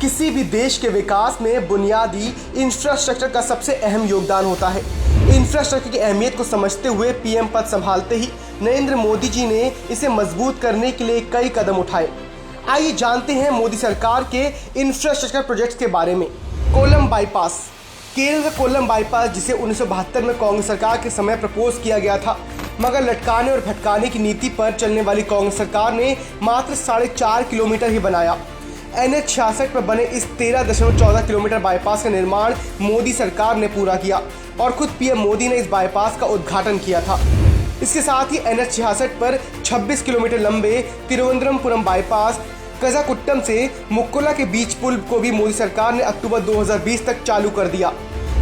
किसी भी देश के विकास में बुनियादी इंफ्रास्ट्रक्चर का सबसे अहम योगदान होता है। इंफ्रास्ट्रक्चर की अहमियत को समझते हुए पीएम पद संभालते ही नरेंद्र मोदी जी ने इसे मजबूत करने के लिए कई कदम उठाए। आइए जानते हैं मोदी सरकार के इंफ्रास्ट्रक्चर प्रोजेक्ट्स के बारे में। कोल्लम बाईपास। केरल का कोल्लम बाईपास, जिसे 1972 में कांग्रेस सरकार के समय प्रपोज किया गया था, मगर लटकाने और भटकाने की नीति पर चलने वाली कांग्रेस सरकार ने मात्र 4.5 किलोमीटर ही बनाया। NH 66 पर बने इस 13.14 किलोमीटर बाईपास का निर्माण मोदी सरकार ने पूरा किया और खुद पीएम मोदी ने इस बाईपास का उद्घाटन किया था। इसके साथ ही NH 66 पर 26 किलोमीटर लंबे तिरुवनंतपुरम बाईपास कजाकुट्टम से मुक्कोला के बीच पुल को भी मोदी सरकार ने अक्टूबर 2020 तक चालू कर दिया।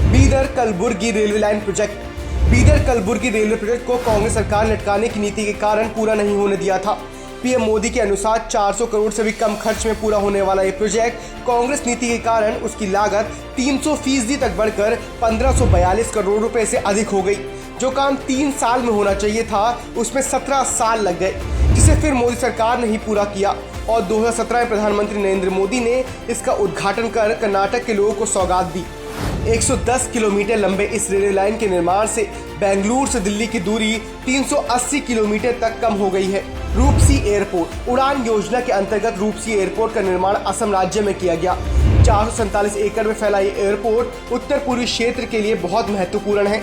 Bidar Kalaburagi railway line project. Bidar Kalaburagi railway project को कांग्रेस सरकार ने लटकाने की नीति के कारण पूरा नहीं होने दिया था। पीएम मोदी के अनुसार 400 करोड़ से भी कम खर्च में पूरा होने वाला ये प्रोजेक्ट कांग्रेस नीति के कारण उसकी लागत 300% तक बढ़कर 1542 करोड़ रुपए से अधिक हो गई। जो काम 3 साल में होना चाहिए था, उसमें 17 साल लग गए, जिसे फिर मोदी सरकार ने ही पूरा किया और 2017 में प्रधानमंत्री नरेंद्र मोदी ने इसका उद्घाटन कर कर्नाटक के लोगों को सौगात दी। 110 किलोमीटर लंबे इस रेलवे लाइन के निर्माण से बेंगलुरु से दिल्ली की दूरी 380 किलोमीटर तक कम हो गई है। रूपसी एयरपोर्ट। उड़ान योजना के अंतर्गत रूपसी एयरपोर्ट का निर्माण असम राज्य में किया गया। 447 एकड़ में फैला ये एयरपोर्ट उत्तर पूर्वी क्षेत्र के लिए बहुत महत्वपूर्ण है।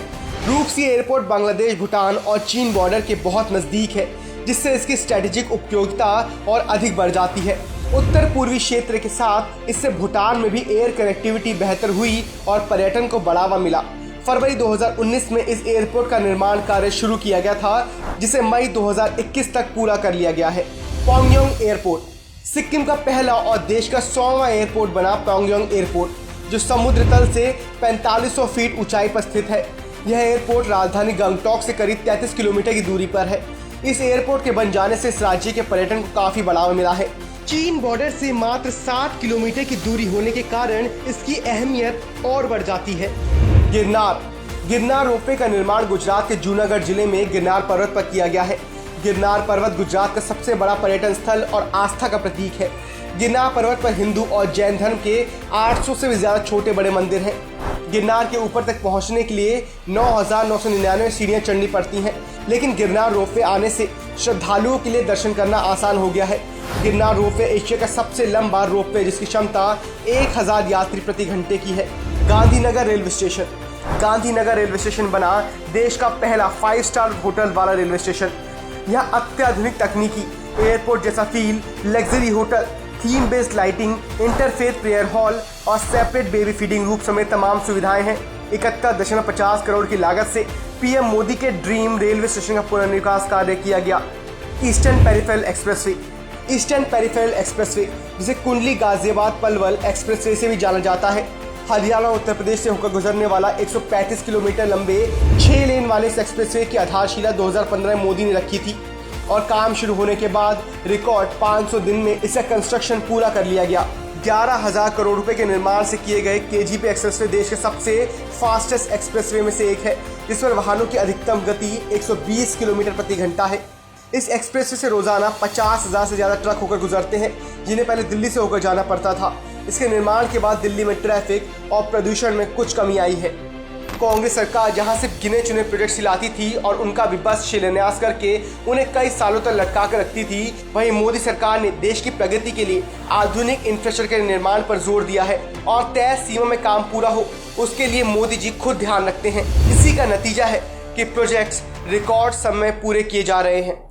रूपसी एयरपोर्ट बांग्लादेश, भूटान और चीन बॉर्डर के बहुत नजदीक है, जिससे इसकी स्ट्रेटेजिक उपयोगिता और अधिक बढ़ जाती है। उत्तर पूर्वी क्षेत्र के साथ इससे भूटान में भी एयर कनेक्टिविटी बेहतर हुई और पर्यटन को बढ़ावा मिला। फरवरी 2019 में इस एयरपोर्ट का निर्माण कार्य शुरू किया गया था, जिसे मई 2021 तक पूरा कर लिया गया है। पोंगयोंग एयरपोर्ट। सिक्किम का पहला और देश का 100वां एयरपोर्ट बना पोंगयोंग एयरपोर्ट, जो समुद्र तल से 4500 फीट ऊंचाई पर स्थित है। यह एयरपोर्ट राजधानी गंगटोक से करीब 33 किलोमीटर की दूरी पर है। इस एयरपोर्ट के बन जाने से इस राज्य के पर्यटन को काफी बढ़ावा मिला है। चीन बॉर्डर से मात्र 7 किलोमीटर की दूरी होने के कारण इसकी अहमियत और बढ़ जाती है। गिरनार रोपवे का निर्माण गुजरात के जूनागढ़ जिले में गिरनार पर्वत पर किया गया है। गिरनार पर्वत गुजरात का सबसे बड़ा पर्यटन स्थल और आस्था का प्रतीक है। गिरनार पर्वत पर हिंदू और जैन धर्म के 800 से भी ज्यादा छोटे बड़े मंदिर हैं। गिरनार के ऊपर तक पहुंचने के लिए 9,999 सीढ़ियां चढ़नी पड़ती हैं, लेकिन गिरनार रोपवे आने से श्रद्धालुओं के लिए दर्शन करना आसान हो गया है। गिरनार रोपवे एशिया का सबसे लंबा रोपवे, जिसकी क्षमता 1000 यात्री प्रति घंटे की है। Gandhinagar railway station. Gandhinagar railway station बना देश का पहला 5 स्टार होटल वाला रेलवे स्टेशन। यहाँ अत्याधुनिक तकनीकी एयरपोर्ट जैसा feel, luxury hotel, theme based lighting, interfaith prayer hall और सेपरेट बेबी फीडिंग रूम समेत तमाम सुविधाएं हैं। 71.50 करोड़ की लागत से पीएम मोदी के ड्रीम रेलवे स्टेशन का पुनर्विकास कार्य किया गया। Eastern peripheral expressway. Eastern peripheral expressway, जिसे कुंडली गाजियाबाद पलवल एक्सप्रेसवे से भी जाना जाता है, हरियाणा और उत्तर प्रदेश से होकर गुजरने वाला 135 किलोमीटर लंबे 6 लेन वाले इस एक्सप्रेसवे की आधारशिला 2015 में मोदी ने रखी थी और काम शुरू होने के बाद रिकॉर्ड 500 दिन में इसका कंस्ट्रक्शन पूरा कर लिया गया। 11,000 करोड़ रुपए के निर्माण से किए गए KGP एक्सप्रेसवे देश के सबसे फास्टेस्ट एक्सप्रेसवे में से एक है, जिस पर वाहनों की अधिकतम गति 120 किलोमीटर प्रति घंटा है। इस एक्सप्रेसवे से रोजाना 50,000 से ज्यादा ट्रक होकर गुजरते हैं, जिन्हें पहले दिल्ली से होकर जाना पड़ता था। इसके निर्माण के बाद दिल्ली में ट्रैफिक और प्रदूषण में कुछ कमी आई है। कांग्रेस सरकार जहां सिर्फ गिने चुने प्रोजेक्ट लाती थी और उनका भी बस शिलान्यास करके उन्हें कई सालों तक लटका कर रखती थी, वहीं मोदी सरकार ने देश की प्रगति के लिए आधुनिक इंफ्रास्ट्रक्चर के निर्माण पर जोर दिया है और तय सीमा में काम पूरा हो, उसके लिए मोदी जी खुद ध्यान रखते हैं। इसी का नतीजा है कि प्रोजेक्ट्स रिकॉर्ड समय पूरे किए जा रहे हैं।